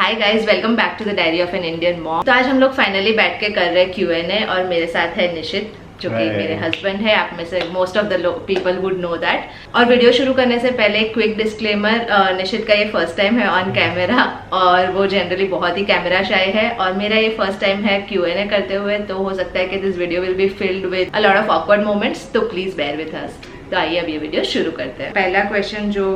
Hi guys, welcome back to the diary of an Indian mom. तो आज हम लोग फाइनली बैठ के कर रहे हैं Q&A और मेरे साथ है निशित जो कि मेरे हस्बैंड है। आप में से most of the people would know that. और वीडियो शुरू करने से पहले क्विक डिस्क्लेमर, निशित का ये फर्स्ट टाइम है ऑन कैमरा और वो जनरली बहुत ही कैमरा शाय है और मेरा ये फर्स्ट टाइम है Q&A करते हुए, तो हो सकता है कि this video will be filled with a lot of awkward moments, तो प्लीज बेयर विद अस। तो आइए अब ये वीडियो शुरू करते हैं। पहला क्वेश्चन जो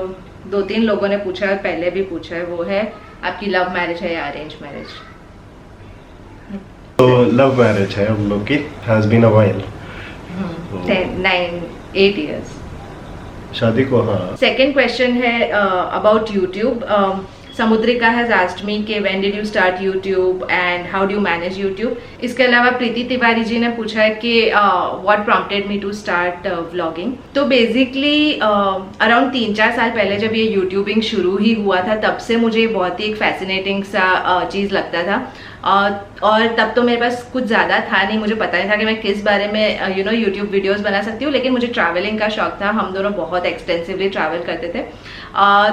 2-3 लोगों ने पूछा है और पहले भी पूछा है वो है, आपकी लव मैरिज है या अरेंज मैरिज? तो लव मैरिज है हम लोग की, has been a while 8 years शादी को। हाँ, सेकेंड क्वेश्चन है about YouTube. Samudrika has asked me कि when did you start YouTube and how do you manage YouTube. इसके अलावा प्रीति तिवारी जी ने पूछा है कि what prompted me to start vlogging. तो बेसिकली अराउंड 3-4 साल पहले जब ये यूट्यूबिंग शुरू ही हुआ था, तब से मुझे बहुत ही एक फैसिनेटिंग सा चीज़ लगता था। और तब तो मेरे पास कुछ ज़्यादा था नहीं, मुझे पता नहीं था कि मैं किस बारे में यूट्यूब वीडियोस बना सकती हूँ, लेकिन मुझे ट्रैवलिंग का शौक था। हम दोनों बहुत एक्सटेंसिवली ट्रैवल करते थे।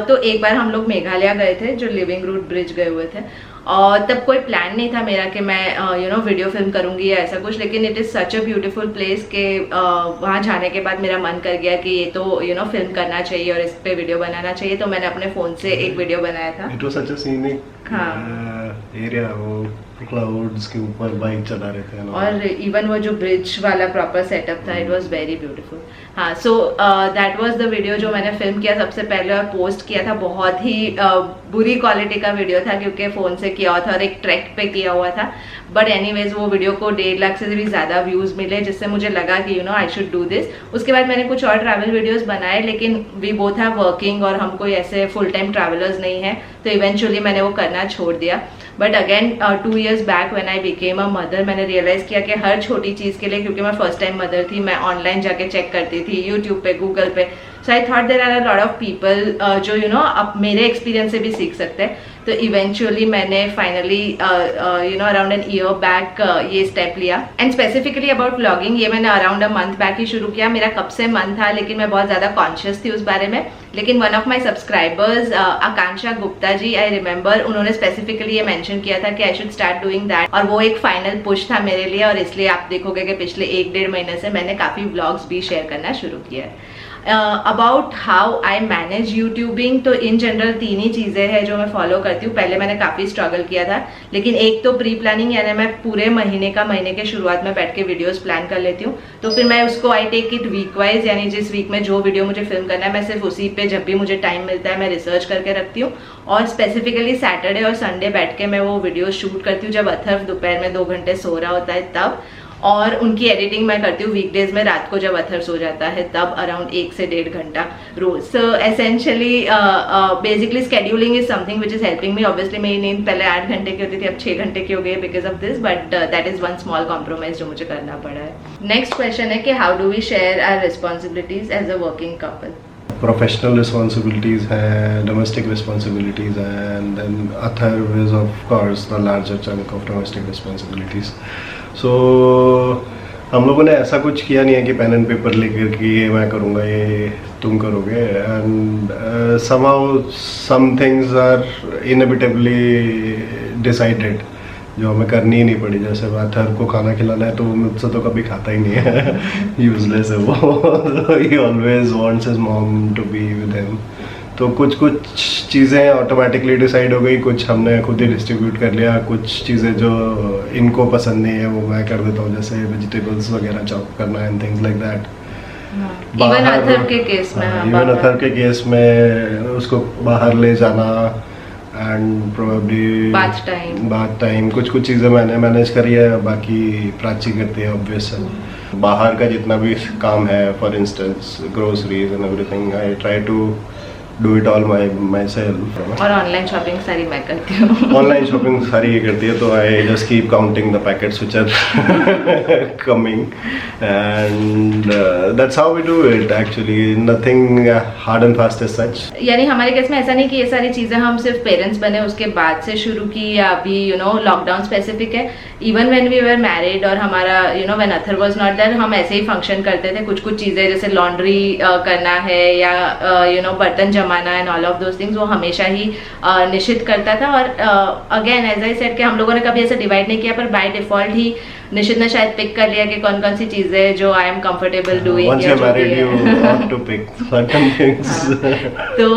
तो एक बार हम लोग मेघालय गए थे, जो लिविंग रूट ब्रिज गए हुए थे, और तब कोई प्लान नहीं था मेरा कि मैं वीडियो फिल्म करूंगी या ऐसा कुछ, लेकिन it is such a beautiful place के वहाँ जाने के बाद मेरा मन कर गया कि ये तो फिल्म करना चाहिए और इस पे वीडियो बनाना चाहिए। तो मैंने अपने फ़ोन से एक वीडियो बनाया था। It was such a scenic area, वो क्लाउड्स के ऊपर बाइक चला रहे थे और इवन वो जो ब्रिज वाला प्रॉपर सेटअप था, इट वाज वेरी ब्यूटीफुल। हाँ, so that was the video जो मैंने फिल्म किया सबसे पहले और पोस्ट किया था। बहुत ही बुरी क्वालिटी का वीडियो था क्योंकि फ़ोन से किया हुआ था और एक ट्रैक पे किया हुआ था, बट एनीवेज वो वीडियो को 1.5 लाख से भी ज़्यादा व्यूज़ मिले, जिससे मुझे लगा कि आई शुड डू दिस। उसके बाद मैंने कुछ और ट्रैवल वीडियोस बनाए, लेकिन वी बोथ आर वर्किंग और हम कोई ऐसे फुल टाइम ट्रैवलर्स नहीं है, तो इवेंचुअली मैंने वो करना छोड़ दिया। But again 2 years back when I became a mother, मैंने रियलाइज़ किया कि हर छोटी चीज़ के लिए, क्योंकि मैं फर्स्ट टाइम मदर थी, मैं ऑनलाइन जाके चेक करती थी यूट्यूब पे, गूगल पे। So I thought there are a lot of people जो अब मेरे एक्सपीरियंस से भी सीख सकते हैं। तो इवेंचुअली मैंने finally around an year back ये स्टेप लिया। एंड स्पेसिफिकली अबाउट व्लॉगिंग, ये मैंने अराउंड अ मंथ बैक ही शुरू किया। मेरा कब से मन था, लेकिन मैं बहुत ज़्यादा कॉन्शियस थी उस बारे में। लेकिन one of my subscribers Akanksha Gupta ji, I remember, उन्होंने स्पेसिफिकली ये मेंशन किया था कि I should start doing that, और वो एक फाइनल पुश था मेरे लिए। और इसलिए आप देखोगे कि पिछले 1-1.5 महीने से मैंने काफ़ी व्लॉग्स भी शेयर करना शुरू किया है। About how I manage YouTubing, तो इन जनरल 3 ही चीज़ें हैं जो मैं फॉलो करती हूँ। पहले मैंने काफ़ी स्ट्रगल किया था, लेकिन एक तो प्री प्लानिंग, यानी मैं पूरे महीने के शुरुआत में बैठ के वीडियोस प्लान कर लेती हूँ। तो फिर मैं उसको I take it week wise, यानी जिस वीक में जो वीडियो मुझे फिल्म करना है, मैं सिर्फ उसी पे जब भी मुझे टाइम मिलता है मैं रिसर्च करके रखती हूँ। और स्पेसिफिकली सैटरडे और संडे बैठ के मैं वो वीडियो शूट करती हूँ, जब अथर्व दोपहर में 2 घंटे सो रहा होता है तब। और उनकी एडिटिंग मैं करती हूँ वीकडेज में, रात को जब अथर सो जाता है तब, अराउंड 1 से 1.5 घंटा रोज। So essentially basically scheduling is something which is helping me. Obviously मेरी नींद पहले 8 घंटे की होती थी, अब 6 घंटे की हो गई because of this, but that is one small compromise जो मुझे करना पड़ा है। नेक्स्ट क्वेश्चन है कि how do we share our responsibilities as a working couple. Professional responsibilities हैं, डोमेस्टिक रिस्पॉन्सिबिलिटीज हैं, and then Atharv is of course the larger chunk of domestic responsibilities. So हम लोगों ने ऐसा कुछ किया नहीं है कि पेन एंड पेपर लेकर कि ये मैं करूँगा, ये तुम करोगे। And somehow some things are inevitably decided, जो हमें करनी ही नहीं पड़ी। जैसे अथर्व को खाना खिलाना है तो मुझसे तो कभी खाता ही नहीं है, यूजलेस है वो। He always wants his mom to be with him. तो कुछ चीज़ें ऑटोमेटिकली डिसाइड हो गई, कुछ हमने खुद ही डिस्ट्रीब्यूट कर लिया। कुछ चीज़ें जो इनको पसंद नहीं है वो मैं कर देता हूँ, जैसे वेजिटेबल्स वगैरह चॉप करना and things like that. Even Atharva के केस में, इवन अथर्व के केस में उसको बाहर ले जाना एंड प्रोबेबली बाथ टाइम कुछ चीज़ें मैंने मैनेज करी है, बाकी प्राची करती है ऑब्वियस है। बाहर का जितना भी काम है, for instance groceries and everything, I try to do it all myself. और ऑनलाइन शॉपिंग सारी मैं करती हूँ। ऑनलाइन शॉपिंग सारी ये करती है, तो I just keep counting the packets which are coming, and that's how we do it actually. Nothing hard and fast as such. यानी हमारे केस में ऐसा नहीं कि ये सारी चीज़ें हम सिर्फ पेरेंट्स बने उसके बाद से शुरू की, या अभी लॉकडाउन स्पेसिफिक है। Even when we were married और हमारा when Atharva was not there, हम ऐसे ही फंक्शन करते थे। कुछ चीज़ें जैसे लॉन्ड्री करना है या बर्तन जमाना and all of those things वो हमेशा ही निश्चित करता था। और अगेन एज आई सेड कि हम लोगों ने कभी ऐसे डिवाइड नहीं किया, पर बाय डिफॉल्ट ही निश्चित ने शायद पिक कर लिया कि कौन कौन सी चीजें जो आई एम कंफर्टेबल डूइंग। तो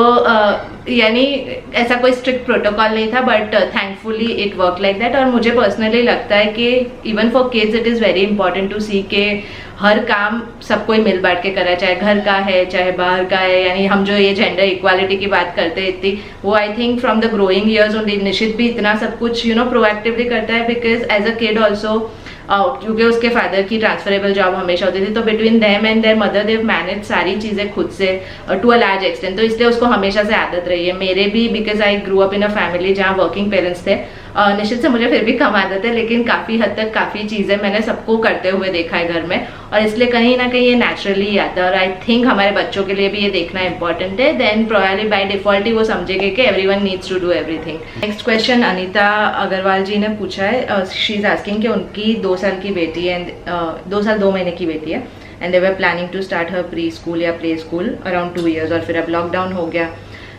यानी ऐसा कोई स्ट्रिक्ट प्रोटोकॉल नहीं था, but thankfully it work like that. और मुझे पर्सनली लगता है कि even for kids it is very important to see के हर काम सबको ही मिल बांट के करा, चाहे घर का है चाहे बाहर का है। यानी हम जो ये जेंडर इक्वालिटी की बात करते हैं इतनी, वो I think from the growing years only Nishchit भी इतना सब कुछ प्रोएक्टिवली करता है, because as a kid also क्योंकि उसके फादर की ट्रांसफरेबल जॉब हमेशा होती थी, तो between them and their mother they've manage सारी चीज़ें खुद से टू अ लार्ज एक्सटेंट। तो इसलिए उसको हमेशा से आदत रही है, मेरे भी, because I grew up in a family जहाँ वर्किंग पेरेंट्स थे। निश्चित से मुझे फिर भी कम आदत है, लेकिन काफ़ी हद तक काफ़ी चीज़ें मैंने सबको करते हुए देखा है घर में, और इसलिए कहीं ना कहीं ये नेचुरली आता है। और आई थिंक हमारे बच्चों के लिए भी ये देखना इंपॉर्टेंट है, देन प्रोबेबली बाय डिफॉल्ट ही वो समझेंगे कि everyone needs to do everything. Next question Anita Agarwal ji ने पूछा है, शी इज आस्किंग कि उनकी 2 साल की बेटी है, 2 साल 2 महीने की बेटी है, and they were planning to start her preschool या प्ले स्कूल अराउंड 2 years, और फिर अब लॉकडाउन हो गया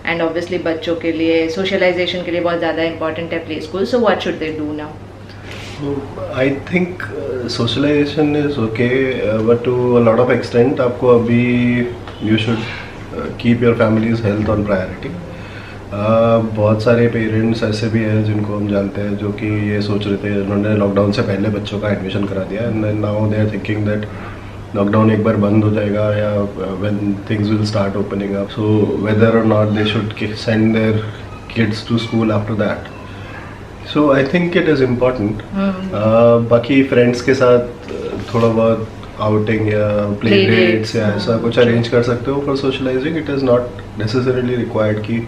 एंड ऑब्वियसली बच्चों के लिए सोशलाइजेशन के लिए बहुत ज़्यादा इंपॉर्टेंट है play school. So what should they do now? I think socialisation is okay, but to a lot of extent आपको अभी you should keep your family's health on priority. बहुत सारे पेरेंट्स ऐसे भी हैं जिनको हम जानते हैं जो कि ये सोच रहे थे, उन्होंने लॉकडाउन से पहले बच्चों का एडमिशन करा दिया, and then now they are thinking that lockdown एक बार बंद हो जाएगा या when things will start opening up, so whether और not they should send their kids to school after that. So I think it is important. बाकी friends के साथ थोड़ा बहुत आउटिंग या प्ले डेट्स या ऐसा कुछ अरेंज कर सकते हो for socialising. It is not necessarily required कि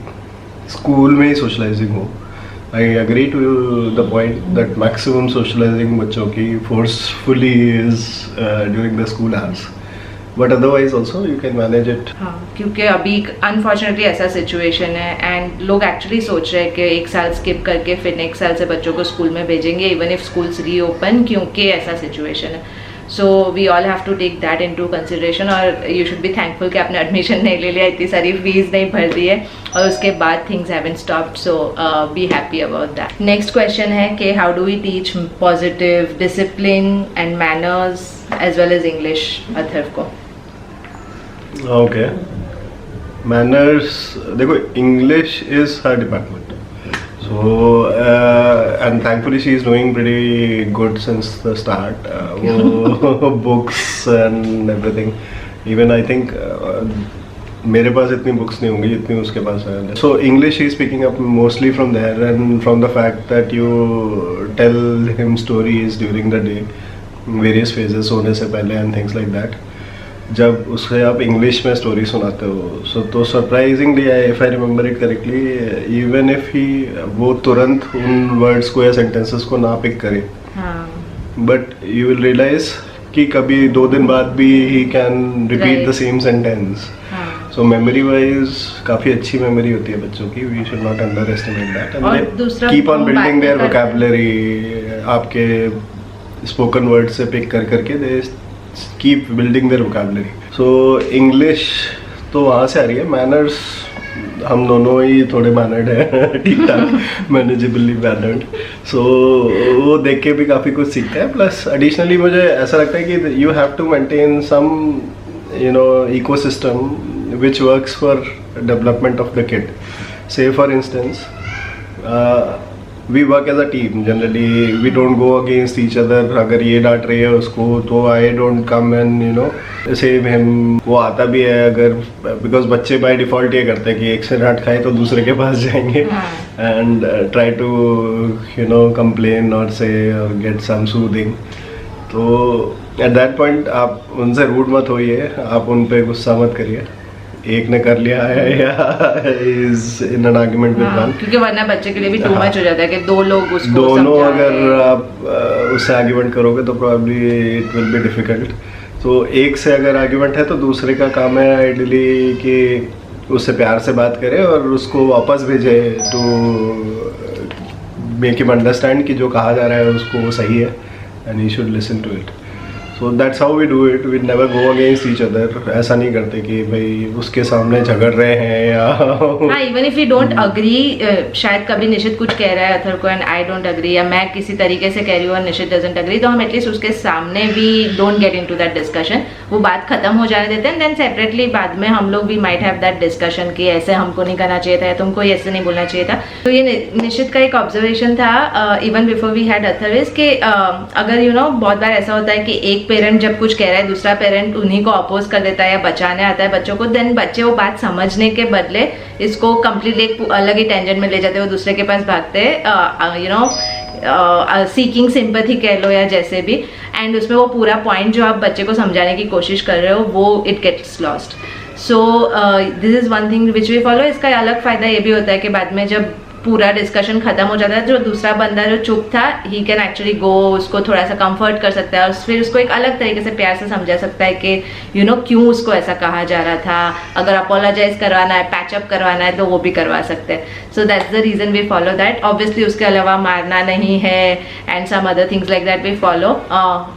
स्कूल में ही सोशलाइजिंग हो। I agree to the point that maximum socialising बच्चों की forcefully is during the school hours, but otherwise also you can manage it. हाँ, क्योंकि अभी अनफॉर्चुनेटली ऐसा सिचुएशन है एंड लोग एक्चुअली सोच रहे हैं कि 1 साल स्किप करके फिर नेक्स्ट साल से बच्चों को स्कूल में भेजेंगे इवन इफ स्कूल्स रीओपन, क्योंकि ऐसा सिचुएशन है। So we all have to take that into consideration, और यू शुड बी थैंकफुल कि आपने एडमिशन नहीं ले लिया, इतनी सारी फीस नहीं भर दी है, और उसके बाद things haven't stopped, so be happy about that. Next question है कि how do we teach positive discipline and manners as well as English Atharva को? ओके, मैनर्स देखो, English is her department, so and thankfully she is doing pretty good since the start, books and everything. Even I think मेरे पास इतनी books नहीं होंगी जितनी उसके पास है। So English he speaking up mostly from there and from the fact that you tell him stories during the day, various phases सोने से पहले एंड थिंग्स लाइक दैट। जब उसे आप इंग्लिश में स्टोरी सुनाते हो, सो तो surprisingly, if I remember it correctly, even if he वो तुरंत उन वर्ड्स को या सेंटेंसेस को ना पिक करे, बट यू विल रियलाइज कि कभी 2 दिन बाद भी he can repeat the same sentence. So memory wise काफ़ी अच्छी मेमोरी होती है बच्चों की, we should not underestimate that, and keep on building their vocabulary. आपके स्पोकन वर्ड से पिक कर करके they keep building their vocabulary. So English तो वहाँ से आ रही है, मैनर्स हम दोनों ही थोड़े मैनर्ड हैं, ठीक ठाक मैनेजेबली मैनर्ड, सो वो देख के भी काफ़ी कुछ सीखते हैं। प्लस एडिशनली मुझे ऐसा लगता है कि you have to maintain some ecosystem which works for development of the kid. Say for instance, we work as a team generally, we don't go against each other. अगर ये डांट रही है उसको तो I don't come and save him. वो आता भी है अगर, because बच्चे by default ये करते हैं कि एक से डांट खाए तो दूसरे के पास जाएंगे and try to complain or say or get some soothing. तो at that point आप उनसे रूड मत होइए, आप उन पे गुस्सा मत करिए। एक ने कर लिया है या is in an argument with one, क्योंकि वरना बच्चे के लिए भी टू मच हो जाता है कि 2 लोग उसको दोनों अगर आप उससे आर्ग्यूमेंट करोगे तो probably it will be difficult. तो एक से अगर आर्ग्यूमेंट है तो दूसरे का काम है आइडियली कि उससे प्यार से बात करे और उसको वापस भेजे टू मेक हिम अंडरस्टैंड कि जो कहा जा रहा है उसको वो सही है and he should listen to it. So that's how we do it, we never go against each other. ऐसा नहीं करते कि भाई उसके सामने झगड़ रहे हैं या हाँ, even if we don't agree, शायद कभी निशित कुछ कह रहा है अथर को एंड आई डोंट अग्री, या मैं किसी तरीके से कह रही हूँ और निशित डजंट अग्री, तो हम एटलीस्ट उसके सामने भी don't get into that discussion, वो बात खत्म हो जाने देते हैं। देन सेपरेटली बाद में हम लोग भी माइट हैव दैट डिस्कशन कि ऐसे हमको नहीं करना चाहिए था या तुमको ऐसे नहीं बोलना चाहिए था। तो ये निशित का एक ऑब्जर्वेशन था इवन बिफोर वी हैड अथरवाइज कि अगर यू नो बहुत बार ऐसा होता है कि एक पेरेंट जब कुछ कह रहा है दूसरा पेरेंट उन्हीं को अपोज कर देता है या बचाने आता है बच्चों को, देन बच्चे वो बात समझने के बदले इसको कंप्लीटली एक अलग ही टेंजेंट में ले जाते हैं, वो दूसरे के पास भागते हैं, यू नो सीकिंग सिंपैथी कह लो या जैसे भी, एंड उसमें वो पूरा पॉइंट जो आप बच्चे को समझाने की कोशिश कर रहे हो वो it gets lost. So this is one thing which we follow. इसका अलग फायदा ये भी होता है कि बाद में जब पूरा डिस्कशन खत्म हो जाता है, जो दूसरा बंदा जो चुप था ही कैन एक्चुअली गो, उसको थोड़ा सा कंफर्ट कर सकता है और फिर उसको एक अलग तरीके से प्यार से समझा सकता है कि यू नो क्यों उसको ऐसा कहा जा रहा था। अगर अपोलोजाइज करवाना है, पैचअप करवाना है तो वो भी करवा सकते हैं। So that's the reason we follow that. Obviously उसके अलावा मारना नहीं है and some other things like that we follow.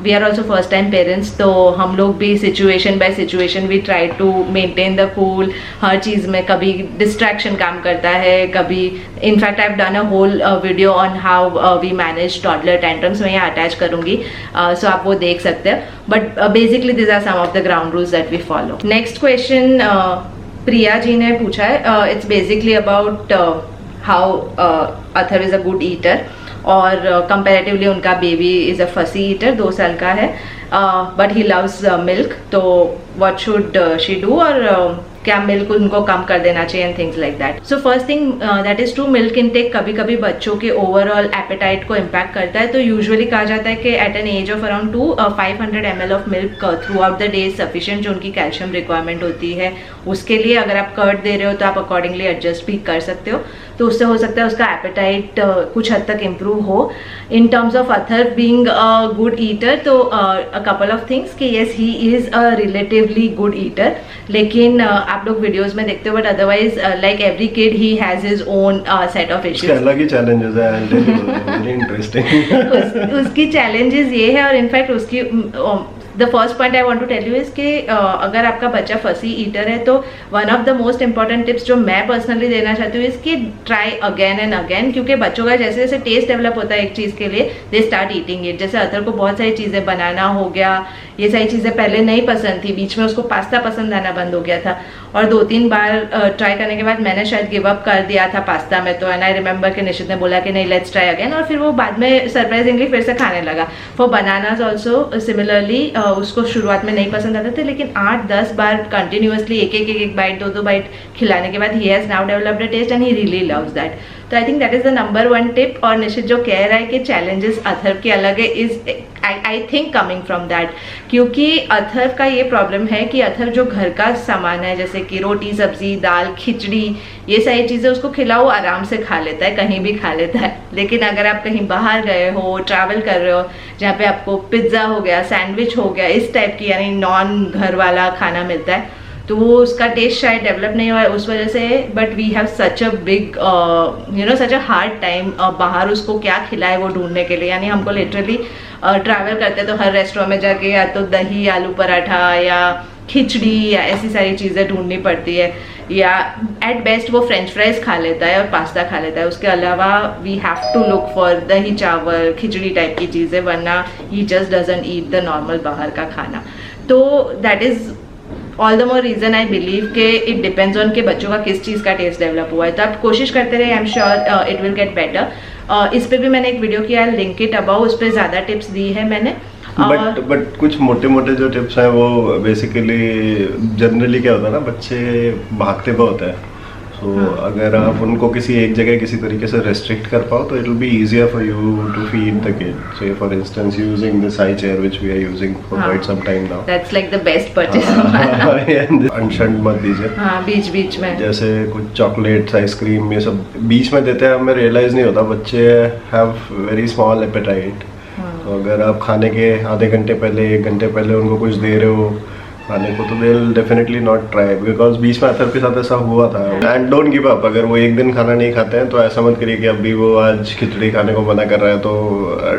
We are also first time parents, तो हम लोग भी situation by situation we try to maintain the cool. हर चीज़ में कभी डिस्ट्रैक्शन काम करता है, कभी in fact I have done a whole video on how we manage toddler tantrums, मैं यहाँ अटैच करूंगी, सो आप वो देख सकते हैं। But basically this are some of the ground rules that we follow. Next question Priya ji ने पूछा है, it's basically about how Atharv is a good eater और कंपैरेटिवली उनका baby is a fussy eater, 2 साल का है, बट ही लव्स मिल्क, तो what should she do, और क्या मिल्क उनको कम कर देना चाहिए and things like that. So first thing that is true, milk intake कभी कभी बच्चों के ओवरऑल एपेटाइट को इम्पैक्ट करता है। तो यूजुअली कहा जाता है कि at an age of around 500 ml of milk throughout the day is sufficient, जो उनकी कैल्शियम रिक्वायरमेंट होती है उसके लिए। अगर आप कर्ड दे रहे हो तो आप अकॉर्डिंगली एडजस्ट भी कर सकते हो, तो उससे हो सकता है उसका एपेटाइट कुछ हद तक इम्प्रूव हो। In terms of Atharva being a good eater, तो अ कपल ऑफ थिंग्स कि yes he is a relatively good eater, लेकिन आप लोग वीडियोस में देखते हो, but otherwise like every kid he has his own set of issues. अलग ही चैलेंजेस है, वेरी इंटरेस्टिंग। उसकी चैलेंजेस ये है, और इनफैक्ट उसकी the first point I want to tell you is कि अगर आपका बच्चा फसी ईटर है तो one of the most important tips जो मैं पर्सनली देना चाहती हूँ इसकी ट्राई अगेन एंड अगेन, क्योंकि बच्चों का जैसे जैसे टेस्ट डेवलप होता है एक चीज़ के लिए दे स्टार्ट ईटिंग इट। जैसे अथर को बहुत सारी चीज़ें बनाना हो गया, ये सारी चीज़ें पहले नहीं पसंद थी, बीच में उसको पास्ता पसंद आना बंद हो गया था, और 2-3 बार ट्राई करने के बाद मैंने शायद गिव अप कर दिया था पास्ता में, तो एंड आई रिमेंबर कि निशित ने बोला कि नहीं लेट्स ट्राई अगेन, और फिर वो बाद में सरप्राइजिंगली फिर से खाने लगा। फॉर बनानाज ऑल्सो सिमिलरली, उसको शुरुआत में नहीं पसंद आते थे, लेकिन 8-10 बार कंटिन्यूअसली एक बाइट 2-2 बाइट खिलाने के बाद ही has now developed a taste and he really loves that. तो I think that is the number 1 tip. और निशित जो कह रहा है कि चैलेंजेस अथर के अलग है, is I think coming from that, क्योंकि अथर का ये प्रॉब्लम है कि अथर जो घर का सामान है जैसे कि रोटी सब्जी दाल खिचड़ी ये सारी चीज़ें उसको खिलाओ आराम से खा लेता है, कहीं भी खा लेता है। लेकिन अगर आप कहीं बाहर गए हो, ट्रैवल कर रहे हो, जहाँ पे आपको पिज्ज़ा हो गया, सैंडविच हो गया, इस टाइप की यानी नॉन घर वाला खाना मिलता है, तो वो उसका टेस्ट शायद डेवलप नहीं हुआ है उस वजह से। But we have such a big you know such a hard time बाहर उसको क्या खिलाए वो ढूंढने के लिए। यानी हमको लिटरली ट्रैवल करते तो हर रेस्टोरेंट में जाके या तो दही आलू पराठा या खिचड़ी या ऐसी सारी चीज़ें ढूंढनी पड़ती है, या एट बेस्ट वो फ्रेंच फ्राइज खा लेता है और पास्ता खा लेता है। उसके अलावा we have to look for दही चावल खिचड़ी टाइप की चीज़ें, वरना he just doesn't eat the normal बाहर का खाना। तो that is all the more reason I believe के इट डिपेंड्स ऑन के बच्चों का किस चीज़ का टेस्ट डेवलप हुआ है। तो आप कोशिश करते रहे, I am sure it will get better. इस पे भी मैंने एक वीडियो किया, लिंक इट अबाउट, उस पर ज़्यादा टिप्स दी है मैंने। बट कुछ मोटे मोटे जो टिप्स हैं वो बेसिकली जनरली क्या होता है ना, बच्चे भागते बहुत होते हैं, तो अगर आप उनको किसी एक जगह किसी तरीके से रेस्ट्रिक्ट कर पाओ तो it will be easier for you to feed the kid. Say for instance using this high chair which we are using for quite some time now, that's like the best purchase. अनशंट मत दीजिए, हाँ बीच बीच में जैसे कुछ chocolates ice cream ये सब बीच में देते हैं, हमें रियलाइज नहीं होता, बच्चे हैव वेरी स्मॉल एपेटाइट। तो अगर आप खाने के आधे घंटे पहले 1 घंटे पहले उनको कुछ दे रहे हो खाने को, तो they will definitely not try, because बीच में अथर के साथ ऐसा हुआ था. And don't give up. अगर वो एक दिन खाना नहीं खाते हैं तो ऐसा मत करिए कि अभी वो आज खिचड़ी खाने को मना कर रहा है तो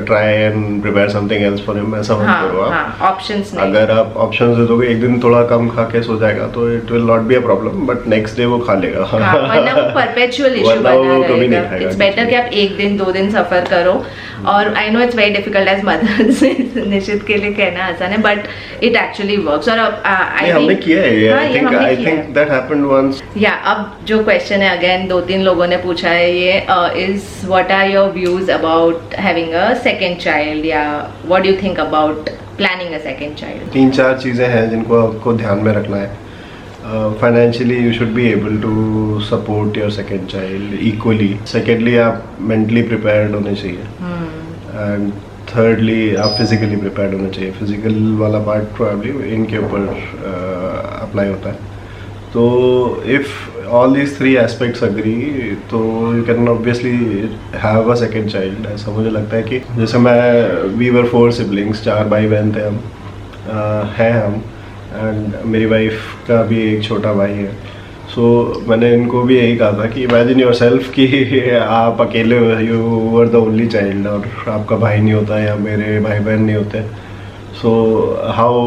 try and prepare something else for him. ऐसा मत करो आप. ऑप्शंस नहीं. अगर आप ऑप्शंस दे दोगे, एक दिन थोड़ा कम खा के सो जाएगा तो it will not be a problem, but next day वो खा लेगा. वरना वो परपेचुअल इशू वरना वो बना कभी नहीं रहेगा. खाएगा इट्स बेटर कि आप एक दिन 2 दिन सफर करो. और I know it's very difficult as mothers, Nishchit के लिए कहना आसान है, बट इट एक्चुअली वर्क्स. और आई हमने किया है ये. I think that happened once. या अब जो क्वेश्चन है, अगेन 2-3 लोगों ने पूछा है ये, is what are your views about having a second child, या what do you think about planning a second child? 3-4 चीज़ें हैं जिनको आपको ध्यान में रखना है. Financially you should be able to support your second child equally. Secondly आप मेंटली प्रिपेयर्ड होने चाहिए. एंड थर्डली आप फिजिकली प्रिपेयर्ड होने चाहिए. फिजिकल वाला पार्ट प्रोबेबली इनके ऊपर अप्लाई होता है. तो if all these 3 aspects agree तो you can obviously have a second child. ऐसा मुझे लगता है कि जैसे वी वर 4 सिबलिंग्स, 4 भाई बहन थे हम, हैं हम. एंड मेरी वाइफ का भी एक छोटा भाई है. सो मैंने इनको भी यही कहा था कि इमेजिन योर सेल्फ कि आप अकेले हो, you were the only child, और आपका भाई नहीं होता या मेरे भाई बहन नहीं होते. सो हाउ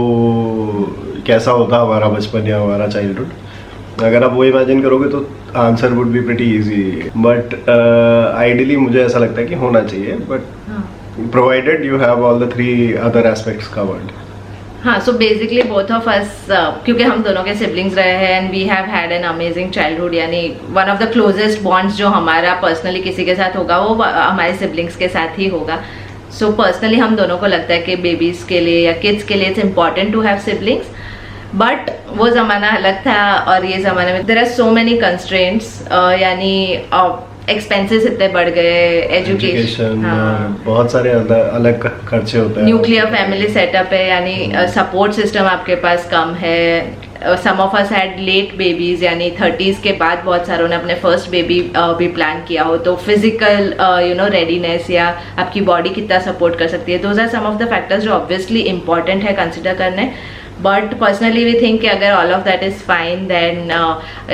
कैसा होता हमारा बचपन या हमारा चाइल्डहुड. अगर आप वो इमेजिन करोगे तो answer would be pretty easy. But ideally मुझे ऐसा लगता है कि होना चाहिए, but provided you have all the 3 other aspects covered. हाँ, so basically both of us, क्योंकि हम दोनों के सिबलिंग्स रहे हैं and we have had an amazing childhood, यानी one of the closest bonds जो हमारा पर्सनली किसी के साथ होगा वो हमारे सिबलिंग्स के साथ ही होगा. सो पर्सनली हम दोनों को लगता है कि बेबीज के लिए या किड्स के लिए it's important to have siblings. But वो ज़माना अलग था और ये ज़माने में there are so many constraints, यानी एक्सपेंसेस इतने बढ़ गए, एजुकेशन, बहुत सारे अलग खर्चे होते हैं. न्यूक्लियर फैमिली सेटअप है, यानी सपोर्ट सिस्टम आपके पास कम है. Some of us had late babies, यानी 30s के बाद बहुत सारों ने अपने फर्स्ट बेबी भी प्लान किया हो. तो फिजिकल रेडीनेस या आपकी बॉडी कितना सपोर्ट कर सकती है, those are some of the factors जो ऑब्वियसली इंपॉर्टेंट है कंसिडर करने. But personally we think कि अगर all of that is fine, then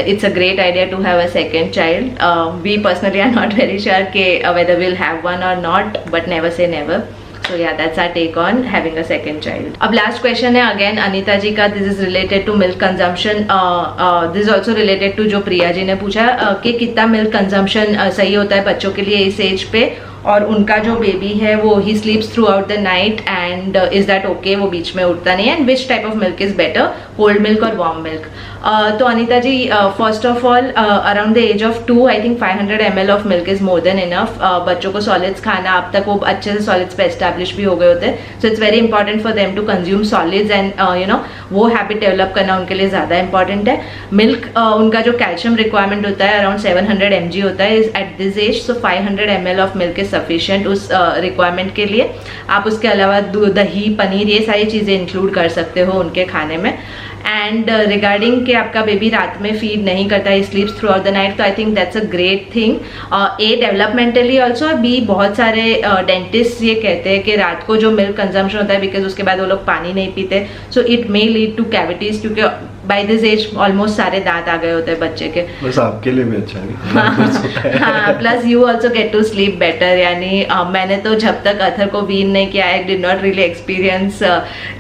it's a great idea to have a second child. We personally are not very sure कि whether we'll have one or not, but never say never. So yeah, that's our take on having a second child. अब last question है again Anita जी का. This is related to milk consumption. This is also related to जो प्रिया जी ने पूछा कि कितना milk consumption सही होता है बच्चों के लिए इस एज पे, और उनका जो बेबी है वो he sleeps throughout the night and is that okay, वो बीच में उठता नहीं है. And which type of milk is better, cold milk और वार्म मिल्क? तो Anita ji, first of all around the age of 2 I think 500 ml of milk is more than enough. बच्चों को सॉलिड्स खाना, अब तक वो अच्छे से सॉलिड्स पे एस्टैब्लिश भी हो गए होते हैं. So it's very important for them to consume solids and वो हैबिट डेवलप करना उनके लिए ज़्यादा इंपॉर्टेंट है. मिल्क उनका जो कैल्शियम रिक्वायरमेंट होता है अराउंड 700 mg होता है at this age. So 500 ml of milk is sufficient उस रिक्वायरमेंट के लिए. आप उसके अलावा दूध, दही, पनीर, ये सारी चीज़ें इंक्लूड कर सकते हो उनके खाने में. एंड रिगार्डिंग कि आपका बेबी रात में फीड नहीं करता है, sleeps throughout the night, तो I think that's a great thing. A developmentally also, और बी बहुत सारे डेंटिस्ट ये कहते हैं कि रात को जो मिल्क कंजम्पशन होता है, बिकॉज उसके बाद वो लोग पानी नहीं पीते, so it may lead to cavities, क्योंकि बाय दिस एज ऑलमोस्ट सारे दांत आ गए होते हैं बच्चे के. बस आपके लिए भी अच्छा है. हाँ, plus you also get to sleep better. यानी मैंने तो जब तक अथर को वीन नहीं किया, I did not really experience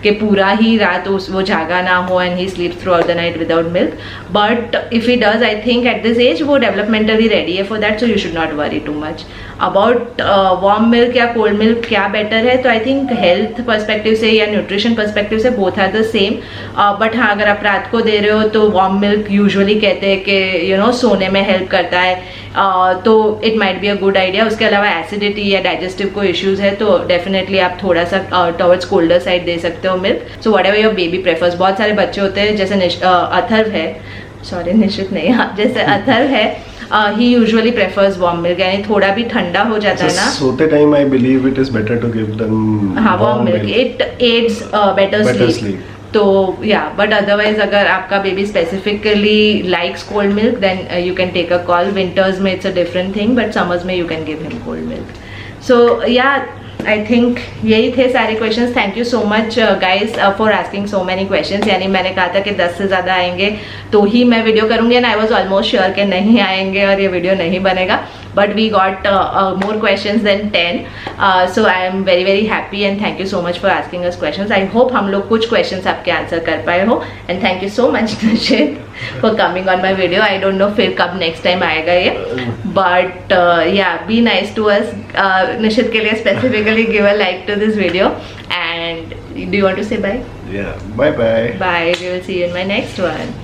कि पूरा ही रात वो जागा ना हो and he sleep throughout the night without milk. But if he does, I think at this age वो डेवलपमेंटली रेडी है for that, so you should not worry too much about warm milk या cold milk क्या better है. तो I think health perspective से या nutrition perspective से both are the same. But हाँ, अगर आप रात को दे रहे हो तो वार्म मिल्क यूजुअली कहते हैं कि सोने में हेल्प करता है, तो it might be a good idea. उसके अलावा एसिडिटी या डाइजेस्टिव को इश्यूज है तो डेफिनेटली आप थोड़ा सा टवर्ड्स कोल्डर साइड दे सकते हो milk. So what ever your baby prefers. बहुत सारे बच्चे होते हैं, जैसे अथर्व है, सॉरी निश्चित नहीं, हाँ, जैसे अथर्व है, he usually prefers warm milk, यानी थोड़ा भी ठंडा हो जाता है ना, सोते time I believe it is better to give them warm milk. It aids better sleep. तो या, बट अदरवाइज अगर आपका baby specifically likes cold milk, then you can take a call. Winters में it's a different thing, but summers में you can give him cold milk. So yeah, I think यही थे सारे questions. Thank you so much guys for asking so many questions. यानी मैंने कहा था कि 10 से ज़्यादा आएंगे तो ही मैं वीडियो करूँगी, and I was almost sure कि नहीं आएंगे और ये वीडियो नहीं बनेगा. But we got more questions than 10. So I am very very happy and thank you so much for asking us questions. I hope हम लोग कुछ questions आपके आंसर कर पाए हो. And thank you so much Nishit for coming on my video. I don't know फिर कब next time आएगा ये. But yeah, be nice to us. Nishit के लिए specifically give a like to this video. And do you want to say bye? Yeah, bye bye. Bye. We will see you in my next one.